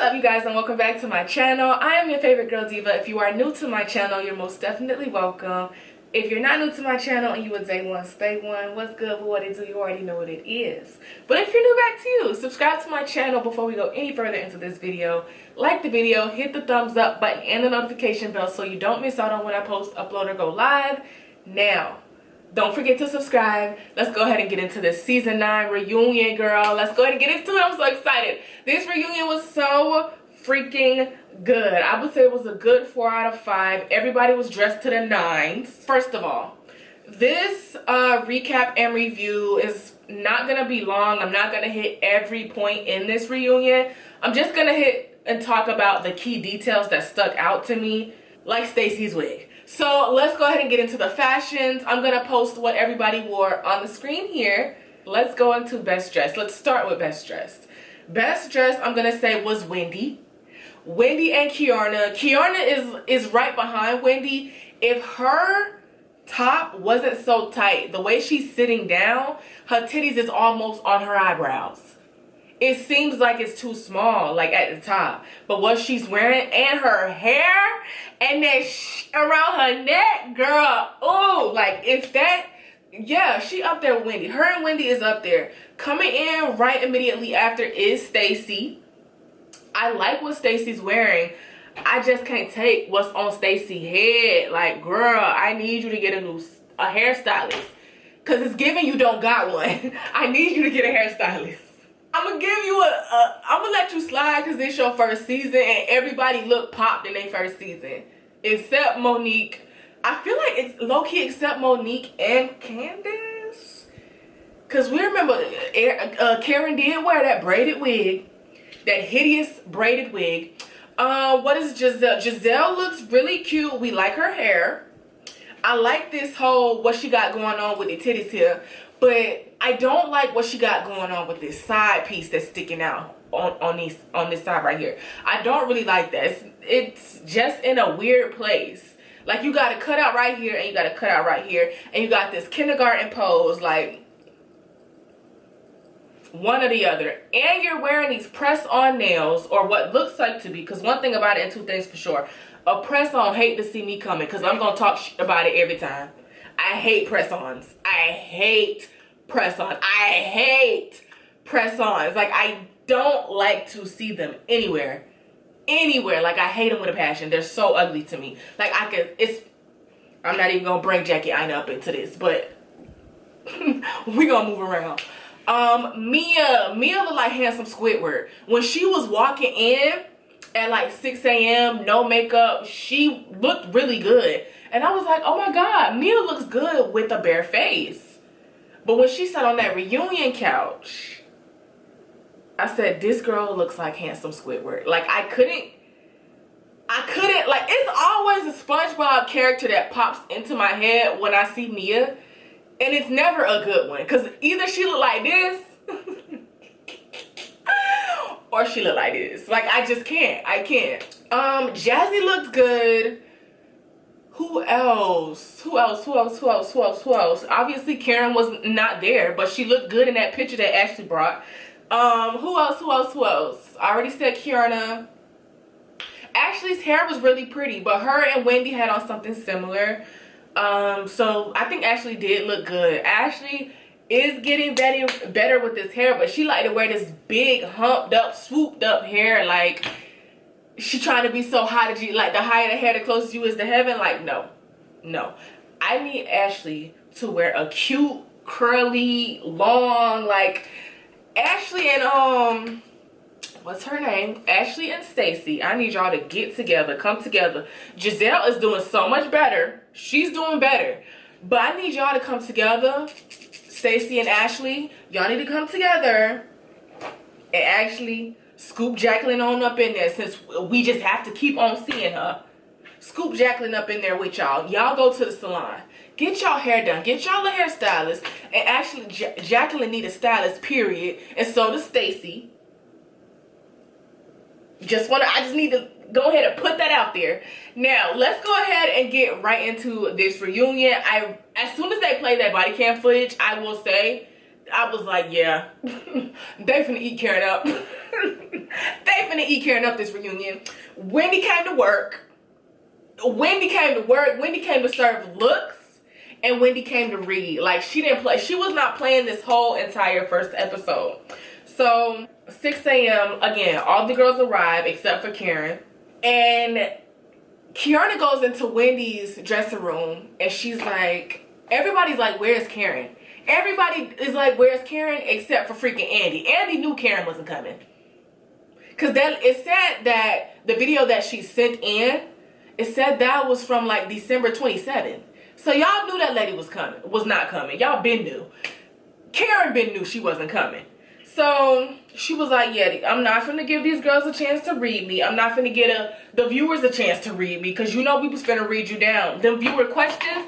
up, you guys, and welcome back to my channel. I am your favorite girl diva. If you are new to my channel, you're most definitely welcome. If you're not new to my channel and you would day one, stay one, what's good, what it do, you already know what it is. But if you're new back to you, subscribe to my channel before we go any further into this video. Like the video, hit the thumbs up button and the notification bell so you don't miss out on when I post, upload, or go live. Now, don't forget to subscribe. Let's go ahead and get into this season 9 reunion, girl. Let's go ahead and get into it. I'm so excited. This reunion was so freaking good. I would say it was a good 4 out of 5. Everybody was dressed to the nines. First of all, this recap and review is not going to be long. I'm not going to hit every point in this reunion. I'm just going to hit and talk about the key details that stuck out to me, like Stacy's wig. So let's go ahead and get into the fashions. I'm going to post what everybody wore on the screen here. Let's go into best dressed. Let's start with best dressed. Best dressed, I'm going to say, was Wendy. Wendy and Kiarna. Kiarna is right behind Wendy. If her top wasn't so tight, the way she's sitting down, her titties is almost on her eyebrows. It seems like it's too small, like at the top. But what she's wearing and her hair and that around her neck, girl. Oh, like if that, yeah, she up there with Wendy. Her and Wendy is up there. Coming in right immediately after is Stacy. I like what Stacy's wearing. I just can't take what's on Stacy's head. Like, girl, I need you to get a hairstylist. Because it's giving you don't got one. I need you to get a hairstylist. I'm gonna give you I'm gonna let you slide because it's your first season and everybody looked popped in their first season. Except Monique. I feel like it's low-key except Monique and Candace. Because we remember Karen did wear that braided wig. That hideous braided wig. What is Giselle? Giselle looks really cute. We like her hair. I like this whole, what she got going on with the titties here. But I don't like what she got going on with this side piece that's sticking out on this side right here. I don't really like that. It's just in a weird place. Like you got to cut out right here and you got to cut out right here. And you got this kindergarten pose, like one or the other. And you're wearing these press-on nails, or what looks like to be, because one thing about it and two things for sure. A press-on hate to see me coming because I'm going to talk shit about it every time. I hate press-ons. I hate press-ons. I hate press-ons. Like, I don't like to see them anywhere. Anywhere. Like, I hate them with a passion. They're so ugly to me. Like, I'm not even going to bring Jackie Aina up into this, but we going to move around. Mia looked like handsome Squidward. When she was walking in at like 6 a.m., no makeup, she looked really good. And I was like, oh my God, Mia looks good with a bare face. But when she sat on that reunion couch, I said, this girl looks like handsome Squidward. Like I couldn't, like it's always a SpongeBob character that pops into my head when I see Mia. And it's never a good one. Because either she look like this or she look like this. Like I just can't. I can't. Jassi looked good. Who else? Obviously Karen was not there, but she looked good in that picture that Ashley brought. Who else? I already said Kiarna. Ashley's hair was really pretty, but her and Wendy had on something similar. So I think Ashley did look good. Ashley is getting better with this hair, but she like to wear this big humped up, swooped up hair. Like she trying to be so high that you, like the higher the hair, the closer you is to heaven. Like no. I need Ashley to wear a cute, curly, long, like Ashley and what's her name? Ashley and Stacy. I need y'all to get together, come together. Giselle is doing so much better. She's doing better. But I need y'all to come together. Stacy and Ashley, y'all need to come together and actually scoop Jacqueline on up in there, since we just have to keep on seeing her. Scoop Jacqueline up in there with y'all. Y'all go to the salon. Get y'all hair done. Get y'all a hairstylist. And actually, Jacqueline need a stylist, period. And so does Stacy. I just need to go ahead and put that out there. Now, let's go ahead and get right into this reunion. As soon as they play that body cam footage, I will say, I was like, yeah, they finna eat Karen up. They finna eat Karen up this reunion. Wendy came to work. Wendy came to serve looks. And Wendy came to read. Like, she didn't play. She was not playing this whole entire first episode. So, 6 a.m. again, all the girls arrive except for Karen. And Kiana goes into Wendy's dressing room. And she's like, everybody's like, where's Karen? Everybody is like, where's Karen? Except for freaking Andy. Andy knew Karen wasn't coming. Because it said that the video that she sent in, it said that was from like December 27th. So y'all knew that lady was not coming. Y'all been knew. Karen been knew she wasn't coming. So she was like, yeah, I'm not finna give these girls a chance to read me. I'm not finna give the viewers a chance to read me. Because you know we was finna read you down. Them viewer questions.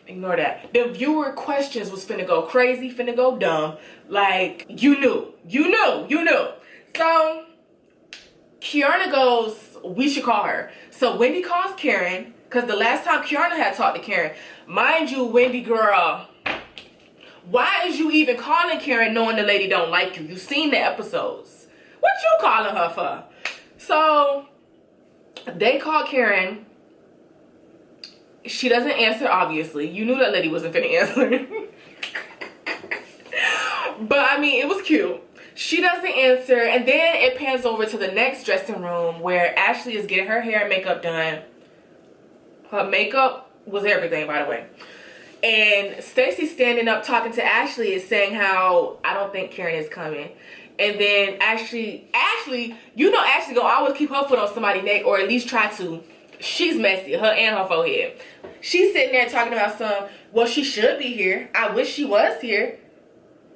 Ignore that. The viewer questions was finna go crazy, finna go dumb. Like, you knew. So, Kiana goes, we should call her. So, Wendy calls Karen, because the last time Kiana had talked to Karen, mind you, Wendy girl, why is you even calling Karen knowing the lady don't like you? You seen the episodes. What you calling her for? So, they call Karen. She doesn't answer, obviously. You knew that lady wasn't finna answer. But, I mean, it was cute. She doesn't answer. And then it pans over to the next dressing room where Ashley is getting her hair and makeup done. Her makeup was everything, by the way. And Stacey standing up talking to Ashley is saying how, I don't think Karen is coming. And then Ashley, you know Ashley gonna always keep her foot on somebody's neck, or at least try to. She's messy, her and her forehead. She's sitting there talking about well, she should be here. I wish she was here.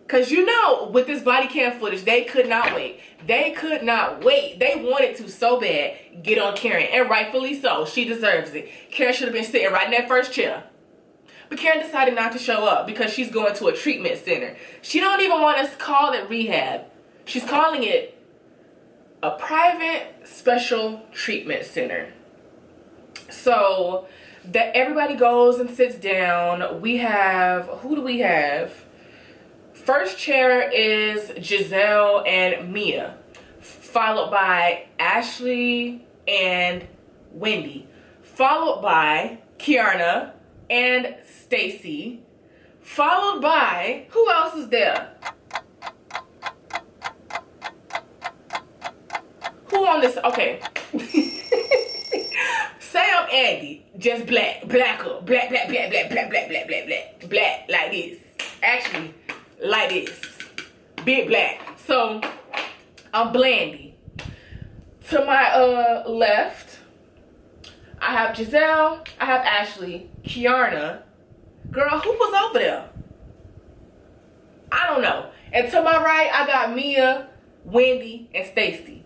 Because you know, with this body cam footage, they could not wait. They could not wait. They wanted to so bad get on Karen. And rightfully so. She deserves it. Karen should have been sitting right in that first chair. But Karen decided not to show up because she's going to a treatment center. She don't even want us to call it rehab. She's calling it a private special treatment center. So that everybody goes and sits down. We have, who do we have? First chair is Giselle and Mia, followed by Ashley and Wendy, followed by Kiana and Stacey, followed by, who else is there? Who on this? Okay. Sam, Andy, just black, like this. Actually, like this, big black. So I'm Blandy. To my left, I have Giselle, I have Ashley, Kiana. Girl, who was over there? I don't know. And to my right, I got Mia, Wendy, and Stacey.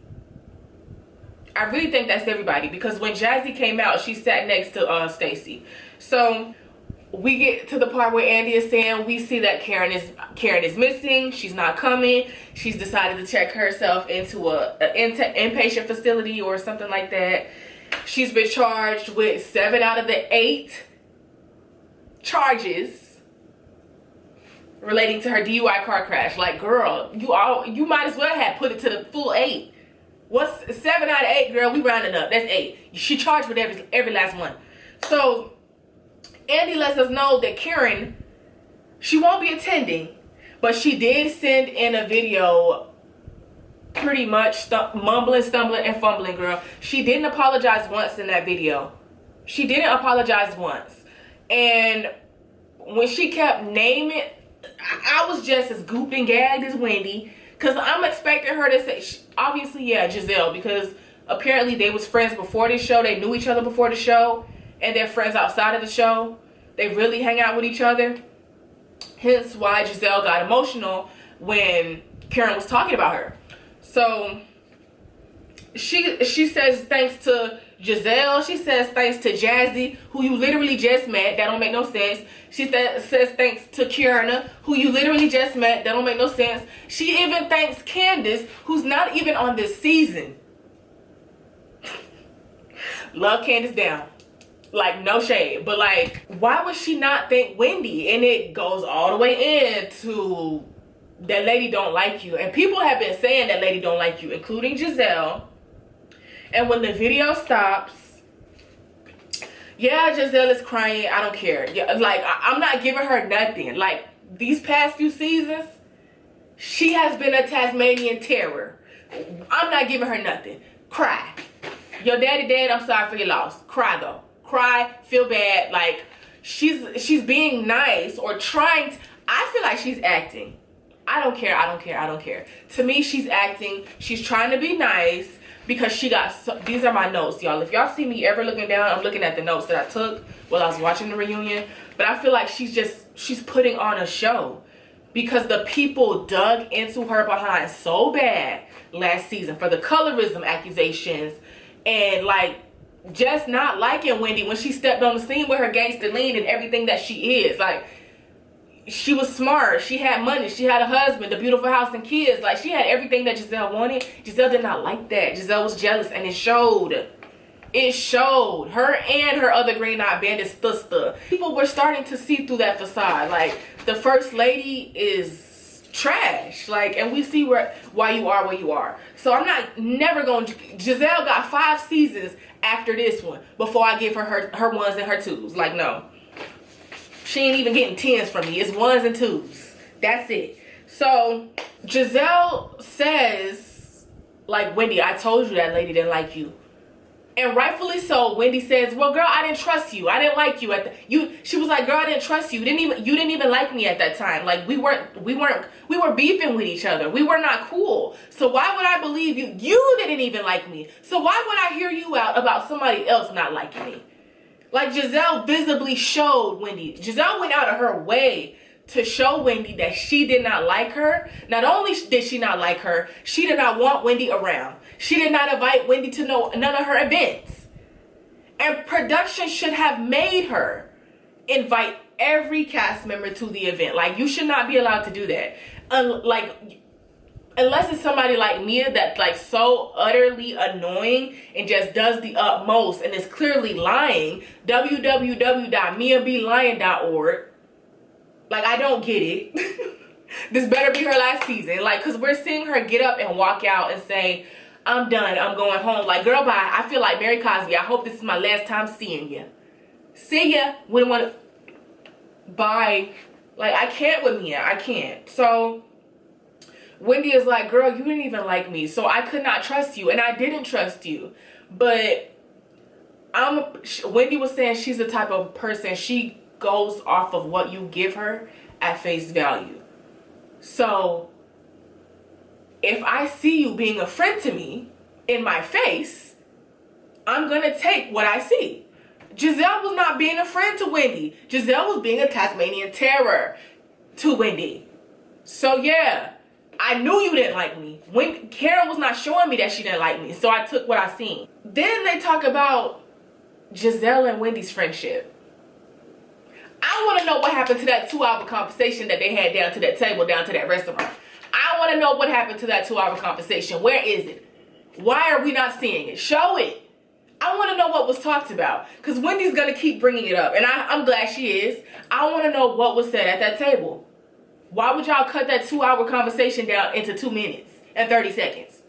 I really think that's everybody, because when Jassi came out, she sat next to Stacey. So we get to the part where Andy is saying we see that Karen is missing. She's not coming. She's decided to check herself into an inpatient facility or something like that. She's been charged with 7 out of the 8 charges relating to her DUI car crash. Like, girl, you might as well have put it to the full 8. What's 7 out of 8, girl? We rounded up. That's 8. She charged with every last one. So Andy lets us know that Karen, she won't be attending, but she did send in a video pretty much mumbling, stumbling, and fumbling, girl. She didn't apologize once in that video. She didn't apologize once. And when she kept naming, I was just as gooped and gagged as Wendy. Because I'm expecting her to say, obviously, yeah, Giselle, because apparently they was friends before this show. They knew each other before the show. And they're friends outside of the show. They really hang out with each other. Hence why Giselle got emotional when Karen was talking about her. So she says thanks to Giselle. She says thanks to Jassi, who you literally just met. That don't make no sense. She says thanks to Kiana, who you literally just met. That don't make no sense. She even thanks Candace, who's not even on this season. Love Candace down. Like, no shade. But, like, why would she not thank Wendy? And it goes all the way into that lady don't like you. And people have been saying that lady don't like you, including Giselle. And when the video stops, yeah, Giselle is crying. I don't care. Yeah, like, I'm not giving her nothing. Like, these past few seasons, she has been a Tasmanian terror. I'm not giving her nothing. Cry. Your daddy dead, I'm sorry for your loss. Cry, though. Cry, feel bad. Like, she's being nice or trying to, I feel like she's acting. I don't care. To me, she's acting. She's trying to be nice because she got, these are my notes, y'all. If y'all see me ever looking down, I'm looking at the notes that I took while I was watching the reunion. But I feel like she's putting on a show because the people dug into her behind so bad last season for the colorism accusations and like just not liking Wendy when she stepped on the scene with her gangster lean and everything that she is. Like, she was smart, she had money, she had a husband, a beautiful house and kids. Like, she had everything that Giselle wanted. Giselle did not like that. Giselle was jealous, and it showed. It showed. Her and her other Green Eyed Bandit sister. People were starting to see through that facade. Like, the first lady is trash. Like, and we see why you are where you are. So I'm never going to, Giselle got 5 seasons after this one before I give her ones and her 2s. Like, no. She ain't even getting 10s from me. It's 1s and 2s. That's it. So Giselle says, like, Wendy, I told you that lady didn't like you. And rightfully so, Wendy says, well, girl, I didn't trust you. I didn't like you she was like, girl, I didn't trust you. You didn't even like me at that time. Like, we were beefing with each other. We were not cool. So why would I believe you? You didn't even like me. So why would I hear you out about somebody else not liking me? Like, Giselle visibly showed Wendy. Giselle went out of her way to show Wendy that she did not like her. Not only did she not like her, she did not want Wendy around. She did not invite Wendy to none of her events. And production should have made her invite every cast member to the event. Like, you should not be allowed to do that. Unless it's somebody like Mia that's like so utterly annoying and just does the utmost and is clearly lying. www.miablion.org. Like, I don't get it. This better be her last season. Like, because we're seeing her get up and walk out and say, I'm done, I'm going home. Like, girl, bye. I feel like Mary Cosby. I hope this is my last time seeing you. See ya. Wouldn't want to. Bye. Like, I can't with Mia. I can't. So Wendy is like, girl, you didn't even like me, so I could not trust you, and I didn't trust you. But Wendy was saying she's the type of person, she goes off of what you give her at face value. So if I see you being a friend to me in my face, I'm gonna take what I see. Giselle was not being a friend to Wendy. Giselle was being a Tasmanian terror to Wendy. So yeah, I knew you didn't like me. When Karen was not showing me that she didn't like me, so I took what I seen. Then they talk about Giselle and Wendy's friendship. I want to know what happened to that 2-hour conversation that they had down to that table, down to that restaurant. I want to know what happened to that 2-hour conversation. Where is it? Why are we not seeing it? Show it. I want to know what was talked about, because Wendy's going to keep bringing it up, and I'm glad she is. I want to know what was said at that table. Why would y'all cut that 2-hour conversation down into 2 minutes and 30 seconds?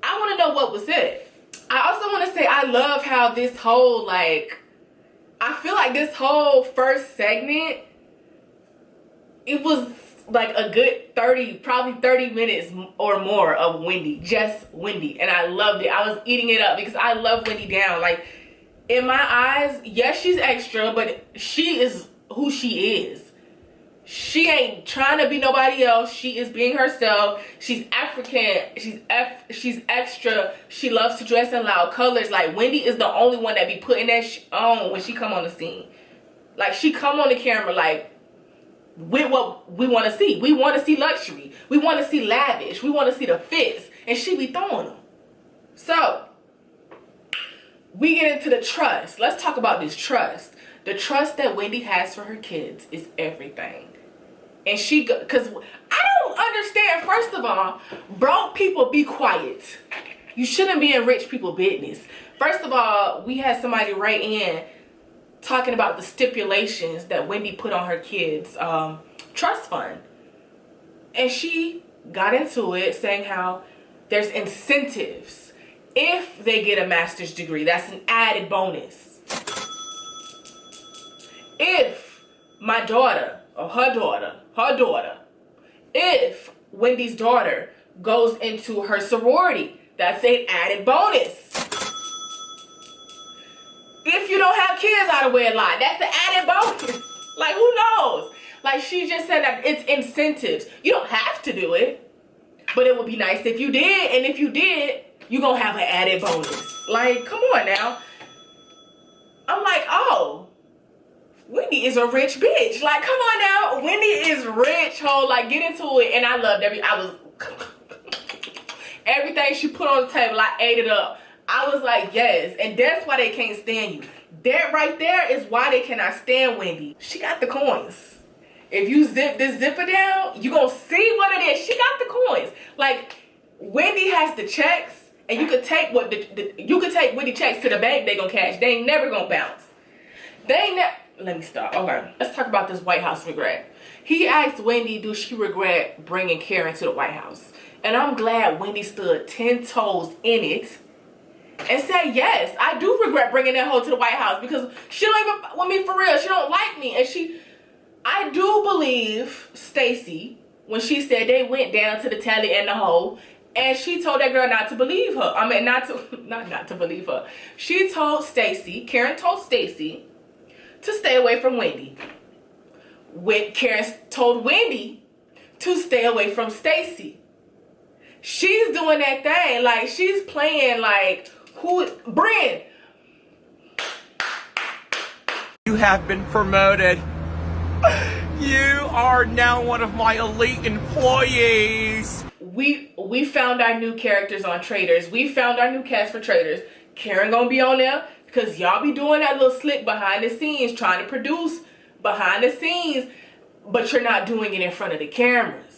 I want to know what was said. I also want to say I love how this whole, like, I feel like this whole first segment, it was like a good 30 minutes or more of Wendy, just Wendy. And I loved it. I was eating it up because I love Wendy down. Like, in my eyes, yes, she's extra, but she is who she is. She ain't trying to be nobody else. She is being herself. She's African. She's extra. She loves to dress in loud colors. Like, Wendy is the only one that be putting that on when she come on the scene. Like, she come on the camera like with what we want to see. We want to see luxury. We want to see lavish. We want to see the fits. And she be throwing them. So we get into the trust. Let's talk about this trust. The trust that Wendy has for her kids is everything. And because I don't understand, first of all, broke people be quiet. You shouldn't be in rich people business. First of all, we had somebody write in talking about the stipulations that Wendy put on her kids' trust fund. And she got into it saying how there's incentives if they get a master's degree. That's an added bonus. If my daughter, or her daughter, if Wendy's daughter goes into her sorority, that's an added bonus. If you don't have kids out of wedlock, that's the added bonus. Like, who knows? Like, she just said that it's incentives. You don't have to do it, but it would be nice if you did. And if you did, you're going to have an added bonus. Like, come on now. I'm like, oh, Wendy is a rich bitch. Like, come on now. Wendy is rich, ho. Like, get into it. And I loved everything she put on the table, I ate it up. I was like, yes. And that's why they can't stand you. That right there is why they cannot stand Wendy. She got the coins. If you zip this zipper down, you gonna see what it is. She got the coins. Like, Wendy has the checks, and you could take Wendy checks to the bank. They gonna cash. They ain't never gonna bounce. Let me stop. Okay, let's talk about this White House regret. He asked Wendy, do she regret bringing Karen to the White House? And I'm glad Wendy stood 10 toes in it and said, yes, I do regret bringing that hoe to the White House because she don't even want me for real. She don't like me. And I do believe Stacey when she said they went down to the telly and the hoe, and she told that girl not to believe her. I mean, not to believe her. She told Stacey, Karen told Stacey to stay away from Wendy. When Karen told Wendy to stay away from Stacey. She's doing that thing, like she's playing like Bryn. You have been promoted. You are now one of my elite employees. We found our new characters on Traders. We found our new cast for Traders. Karen gonna be on there because y'all be doing that little slick behind the scenes, trying to produce behind the scenes, but you're not doing it in front of the cameras.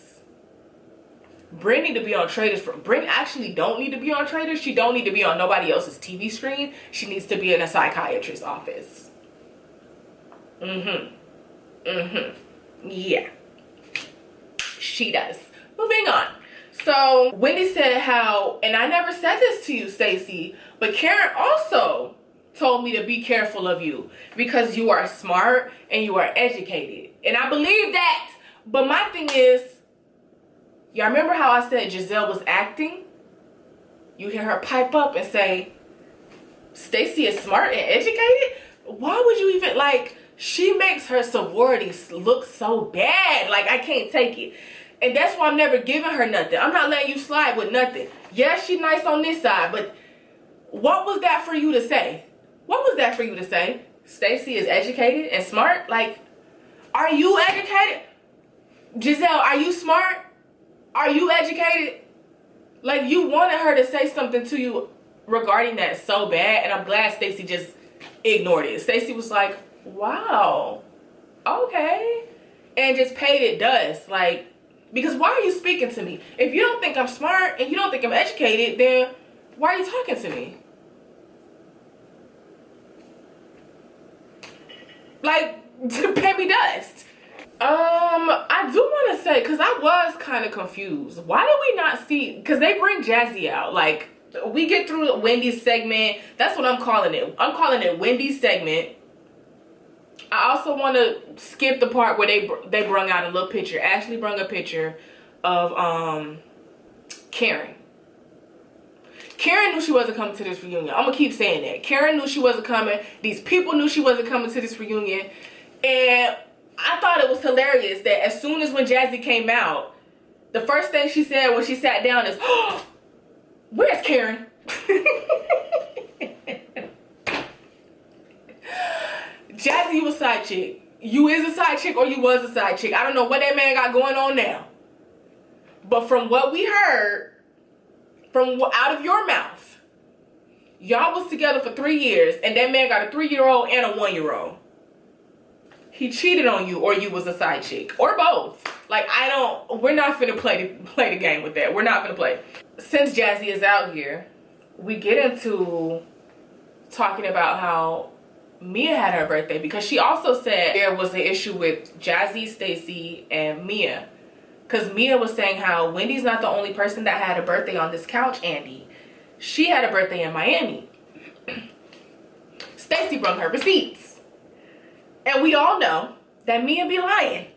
Bryn need to be on Traders. Bryn actually don't need to be on Traders. She don't need to be on nobody else's TV screen. She needs to be in a psychiatrist's office. Yeah. She does. Moving on. So Wendy said how, and I never said this to you, Stacey, but Karen also told me to be careful of you because you are smart and you are educated. And I believe that. But my thing is, y'all remember how I said Giselle was acting? You hear her pipe up and say, Stacey is smart and educated? Why would you even, like, she makes her sorority look so bad. Like, I can't take it. And that's why I'm never giving her nothing. I'm not letting you slide with nothing. Yeah, she's nice on this side, but what was that for you to say? What was that for you to say? Stacey is educated and smart? Like, are you educated? Giselle, are you smart? Are you educated? Like, you wanted her to say something to you regarding that so bad, and I'm glad Stacey just ignored it. Stacey was like, wow, okay, and just paid it dust. Like, because why are you speaking to me? If you don't think I'm smart and you don't think I'm educated, then why are you talking to me? Like, pay me dust. I do want to say, because I was kind of confused. Why did we not see, because they bring Jassi out. Like, we get through Wendy's segment. That's what I'm calling it. I'm calling it Wendy's segment. I also want to skip the part where they brung out a little picture. Ashley brung a picture of Karen. Karen knew she wasn't coming to this reunion. I'm going to keep saying that. Karen knew she wasn't coming. These people knew she wasn't coming to this reunion. And I thought it was hilarious that as soon as when Jassi came out, the first thing she said when she sat down is, oh, where's Karen? Jassi, you a side chick. You is a side chick or you was a side chick. I don't know what that man got going on now. But from what we heard, from out of your mouth, y'all was together for 3 years and that man got a 3-year-old and a 1-year-old. He cheated on you or you was a side chick or both. Like, we're not finna play the game with that. We're not finna play. Since Jassi is out here, we get into talking about how Mia had her birthday, because she also said there was an issue with Jassi, Stacey, and Mia Because Mia was saying how Wendy's not the only person that had a birthday on this couch, Andy. She had a birthday in Miami. Stacey brought her receipts. And we all know that Mia be lying.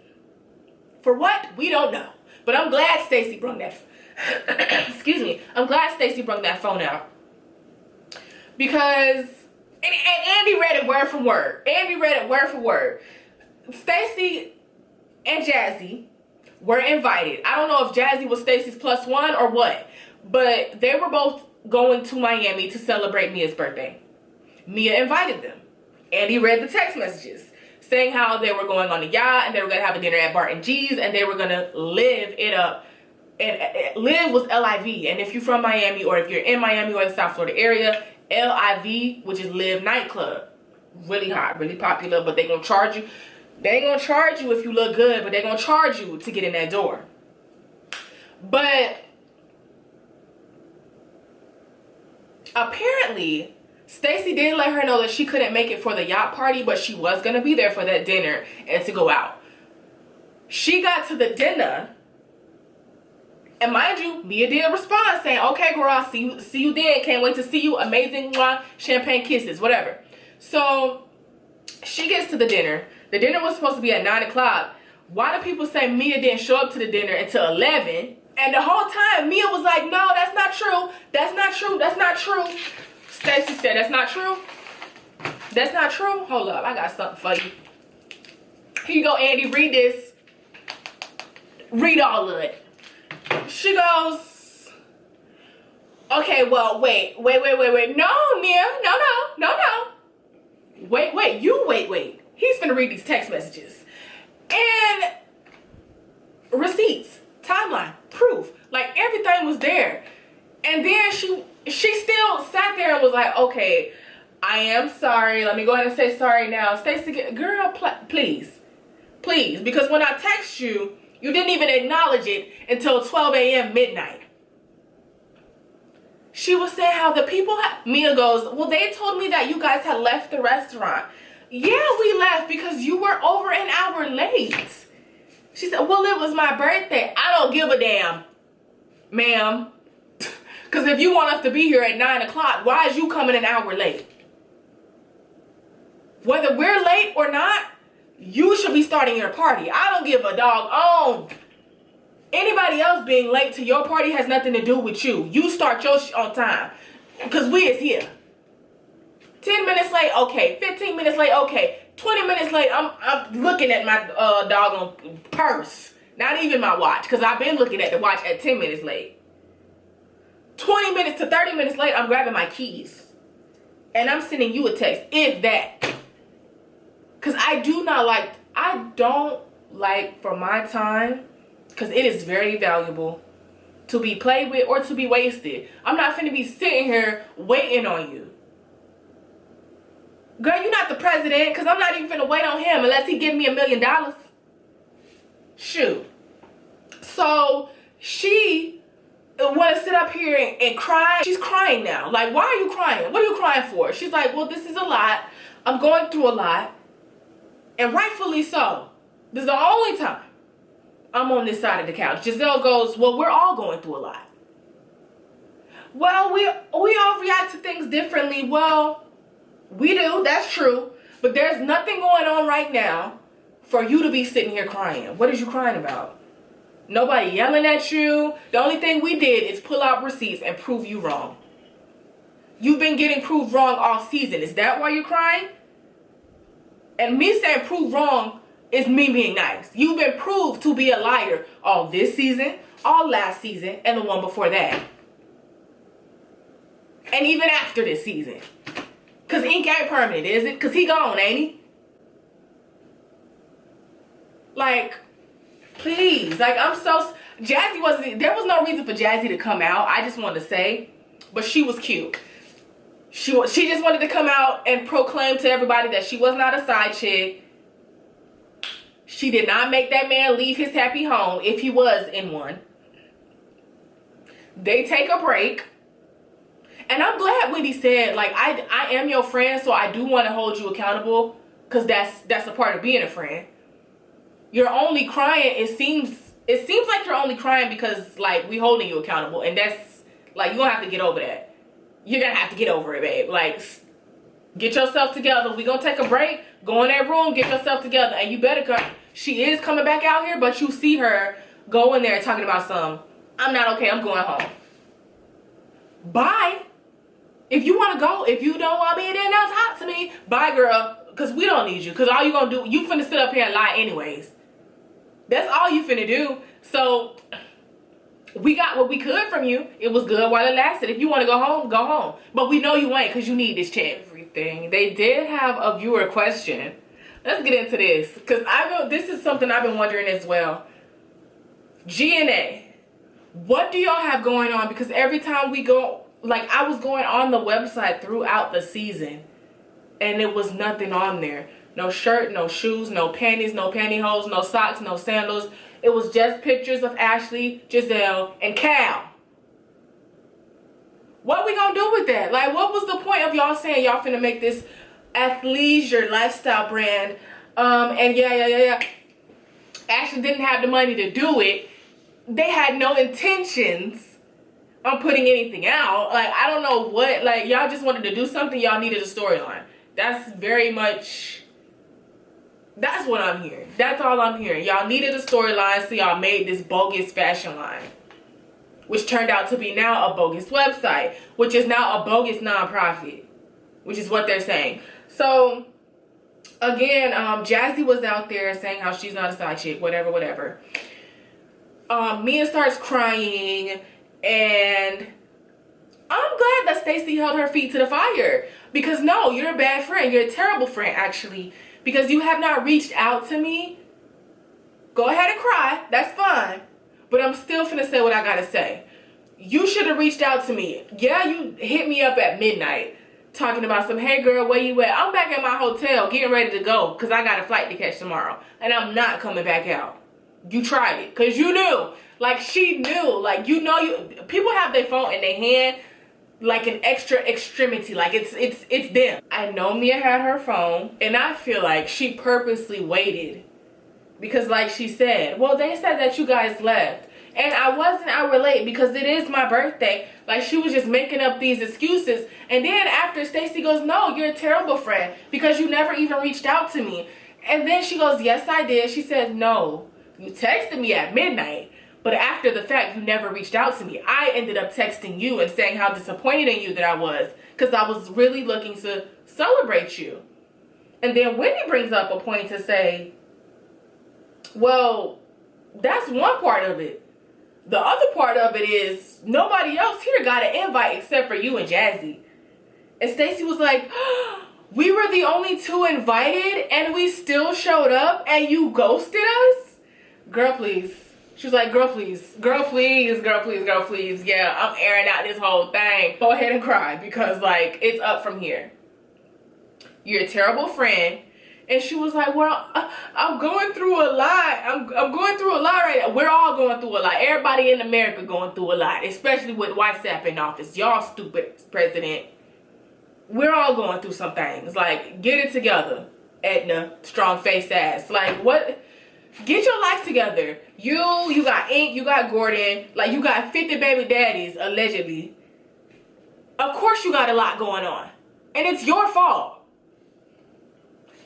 For what? We don't know. But I'm glad Stacey brought that. Excuse me. I'm glad Stacey brought that phone out. Because, and Andy read it word for word. Andy read it word for word. Stacey and Jassi were invited. I don't know if Jassi was Stacey's +1 or what. But they were both going to Miami to celebrate Mia's birthday. Mia invited them. Andy read the text messages saying how they were going on a yacht and they were going to have a dinner at Barton G's and they were going to live it up. And live was L-I-V. And if you're from Miami or if you're in Miami or the South Florida area, L-I-V, which is Live Nightclub. Really hot, really popular, but they going to charge you. They ain't going to charge you if you look good, but they going to charge you to get in that door. But apparently, Stacey did let her know that she couldn't make it for the yacht party, but she was going to be there for that dinner and to go out. She got to the dinner, and mind you, Mia did respond saying, okay, girl, I'll see you then. Can't wait to see you. Amazing, champagne kisses, whatever. So she gets to the dinner. The dinner was supposed to be at 9 o'clock. Why do people say Mia didn't show up to the dinner until 11? And the whole time, Mia was like, no, that's not true. That's not true. That's not true. Stacey said, that's not true. That's not true. Hold up. I got something for you. Here you go, Andy. Read this. Read all of it. She goes, okay, well, wait. No, Mia. No. Wait. He's finna read these text messages. And receipts, timeline, proof. Like, everything was there. And then she still sat there and was like, okay, I am sorry. Let me go ahead and say sorry now. Stacey, girl, please. Because when I text you, you didn't even acknowledge it until 12 a.m. midnight. She was saying how the people Mia goes, well, they told me that you guys had left the restaurant. Yeah, we left because you were over an hour late. She said, well, it was my birthday. I don't give a damn, ma'am. Because if you want us to be here at 9 o'clock, why is you coming an hour late? Whether we're late or not, you should be starting your party. I don't give a dog on. Anybody else being late to your party has nothing to do with you. You start your on time. Because we is here. 10 minutes late, okay. 15 minutes late, okay. 20 minutes late, I'm looking at my doggone purse. Not even my watch. Because I've been looking at the watch at 10 minutes late. 20 minutes to 30 minutes late, I'm grabbing my keys. And I'm sending you a text, if that. Because I don't like for my time, because it is very valuable, to be played with or to be wasted. I'm not finna be sitting here waiting on you. Girl, you're not the president, because I'm not even finna wait on him unless he give me $1 million. Shoot. So, she want to sit up here and cry. She's crying now. Like, why are you crying? What are you crying for? She's like, well, this is a lot. I'm going through a lot. And rightfully so. This is the only time I'm on this side of the couch. Giselle goes, well, we're all going through a lot. Well, we all react to things differently. Well, we do. That's true. But there's nothing going on right now for you to be sitting here crying. What is you crying about? Nobody yelling at you. The only thing we did is pull out receipts and prove you wrong. You've been getting proved wrong all season. Is that why you're crying? And me saying prove wrong is me being nice. You've been proved to be a liar all this season, all last season, and the one before that. And even after this season. Because ink ain't permanent, is it? Because he gone, ain't he? Like, please. Like, I'm so... Jassi wasn't... There was no reason for Jassi to come out. I just wanted to say. But she was cute. She just wanted to come out and proclaim to everybody that she was not a side chick. She did not make that man leave his happy home if he was in one. They take a break. And I'm glad Wendy said, like, I am your friend, so I do want to hold you accountable. Because that's a part of being a friend. You're only crying, it it seems like you're only crying because, like, we holding you accountable. And that's, like, you're going to have to get over that. You're going to have to get over it, babe. Like, get yourself together. We're going to take a break. Go in that room. Get yourself together. And you better come. She is coming back out here, but you see her go in there talking about I'm not okay. I'm going home. Bye. If you want to go, if you don't want me in there, now talk to me. Bye, girl. Because we don't need you. Because all you going to do, you finna sit up here and lie anyways. That's all you finna do. So, we got what we could from you. It was good while it lasted. If you want to go home, go home. But we know you ain't because you need this check. Everything. They did have a viewer question. Let's get into this. Because this is something I've been wondering as well. GNA. What do y'all have going on? Because every time we go, like, I was going on the website throughout the season. And it was nothing on there. No shirt, no shoes, no panties, no pantyhose, no socks, no sandals. It was just pictures of Ashley, Giselle, and Cal. What we gonna do with that? Like, what was the point of y'all saying y'all finna make this athleisure lifestyle brand? And yeah. Ashley didn't have the money to do it. They had no intentions on putting anything out. Like, I don't know what, like, y'all just wanted to do something. Y'all needed a storyline. That's very much, that's what I'm hearing. That's all I'm hearing. Y'all needed a storyline, so y'all made this bogus fashion line, which turned out to be now a bogus website, which is now a bogus nonprofit, which is what they're saying. So, again, Jassi was out there saying how she's not a side chick, whatever. Mia starts crying, and I'm glad that Stacey held her feet to the fire. Because no, you're a bad friend. You're a terrible friend, actually. Because you have not reached out to me. Go ahead and cry. That's fine. But I'm still finna say what I gotta say. You should have reached out to me. Yeah, you hit me up at midnight. Talking about hey girl, where you at? I'm back at my hotel getting ready to go. Because I got a flight to catch tomorrow. And I'm not coming back out. You tried it. Because you knew. Like, she knew. Like, you know, people have their phone in their hand. Like an extra extremity, like it's them. I know Mia had her phone, and I feel like she purposely waited. Because like she said, well, they said that you guys left. And I wasn't out late because it is my birthday. Like, she was just making up these excuses. And then after, Stacey goes, no, you're a terrible friend because you never even reached out to me. And then she goes, yes, I did. She said, no, you texted me at midnight. But after the fact, you never reached out to me. I ended up texting you and saying how disappointed in you that I was. Because I was really looking to celebrate you. And then Wendy brings up a point to say, well, that's one part of it. The other part of it is nobody else here got an invite except for you and Jassi. And Stacey was like, we were the only two invited and we still showed up and you ghosted us? Girl, please. She was like, girl, please. Girl, please. Girl, please. Girl, please. Yeah, I'm airing out this whole thing. Go ahead and cry because, like, it's up from here. You're a terrible friend. And she was like, well, I'm going through a lot. I'm going through a lot right now. We're all going through a lot. Everybody in America going through a lot, especially with WhatsApp in office. Y'all stupid president. We're all going through some things. Like, get it together, Edna, strong face ass. Like, what? Get your life together. You got Ink, you got Gordon, like you got 50 baby daddies, allegedly. Of course you got a lot going on. And it's your fault.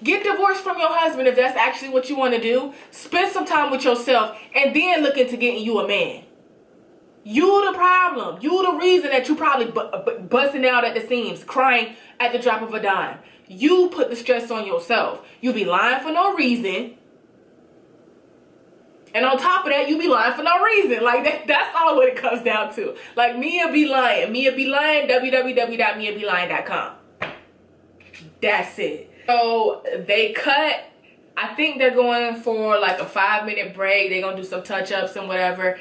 Get divorced from your husband if that's actually what you want to do. Spend some time with yourself and then look into getting you a man. You the problem. You the reason that you probably busting out at the seams, crying at the drop of a dime. You put the stress on yourself. You be lying for no reason. And on top of that, you be lying for no reason. Like, that's all what it comes down to. Like, Mia be lying. Mia be lying, www.miabelying.com. That's it. So, they cut. I think they're going for, like, a 5-minute break. They're going to do some touch-ups and whatever.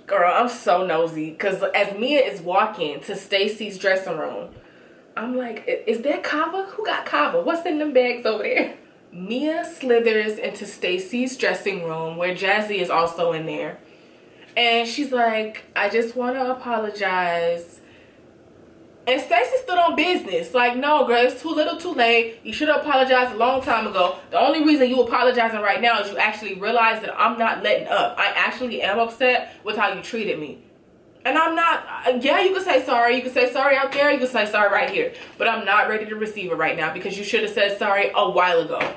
Girl, I'm so nosy. Because as Mia is walking to Stacey's dressing room, I'm like, is that Kava? Who got Kava? What's in them bags over there? Mia slithers into Stacey's dressing room where Jassi is also in there. And she's like, I just want to apologize. And Stacey stood on business. Like, no, girl, it's too little too late. You should have apologized a long time ago. The only reason you apologizing right now is you actually realize that I'm not letting up. I actually am upset with how you treated me. And I'm not, yeah, you can say sorry. You can say sorry out there. You can say sorry right here. But I'm not ready to receive it right now because you should have said sorry a while ago.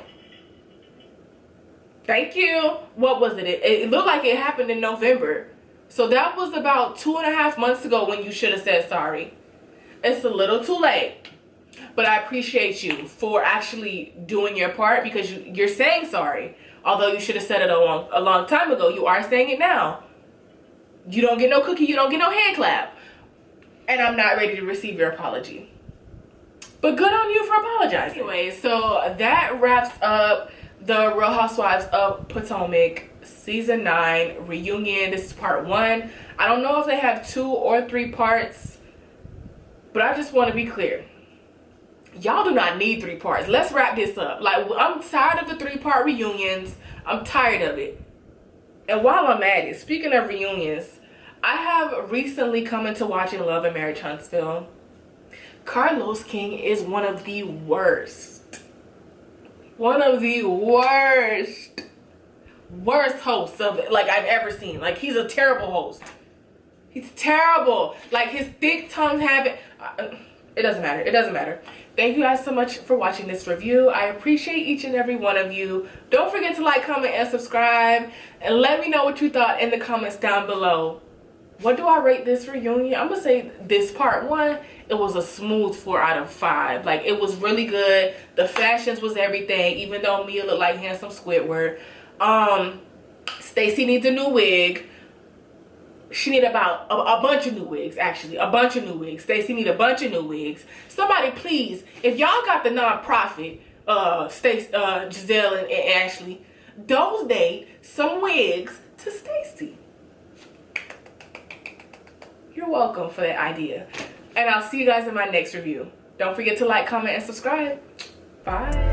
Thank you. What was it? It looked like it happened in November. So that was about 2.5 months ago when you should have said sorry. It's a little too late. But I appreciate you for actually doing your part because you're saying sorry. Although you should have said it a long time ago. You are saying it now. You don't get no cookie. You don't get no hand clap. And I'm not ready to receive your apology. But good on you for apologizing. Anyway, so that wraps up the Real Housewives of Potomac Season 9 reunion. This is part 1. I don't know if they have 2 or 3 parts. But I just want to be clear. Y'all do not need 3 parts. Let's wrap this up. Like, I'm tired of the 3-part reunions. I'm tired of it. And while I'm at it, speaking of reunions, I have recently come into watching Love and Marriage Huntsville. Carlos King is one of the worst. One of the worst hosts of it, like, I've ever seen. Like, he's a terrible host. He's terrible. Like, his thick tongue habit. It doesn't matter. It doesn't matter. Thank you guys so much for watching this review. I appreciate each and every one of you. Don't forget to like, comment, and subscribe. And let me know what you thought in the comments down below. What do I rate this reunion? I'm going to say this part 1, it was a smooth 4 out of 5. Like, it was really good. The fashions was everything, even though Mia looked like handsome Squidward. Stacey needs a new wig. She need about a bunch of new wigs, actually. A bunch of new wigs. Stacey need a bunch of new wigs. Somebody please, if y'all got the nonprofit, Giselle and Ashley, donate some wigs to Stacey. You're welcome for that idea. And I'll see you guys in my next review. Don't forget to like, comment, and subscribe. Bye.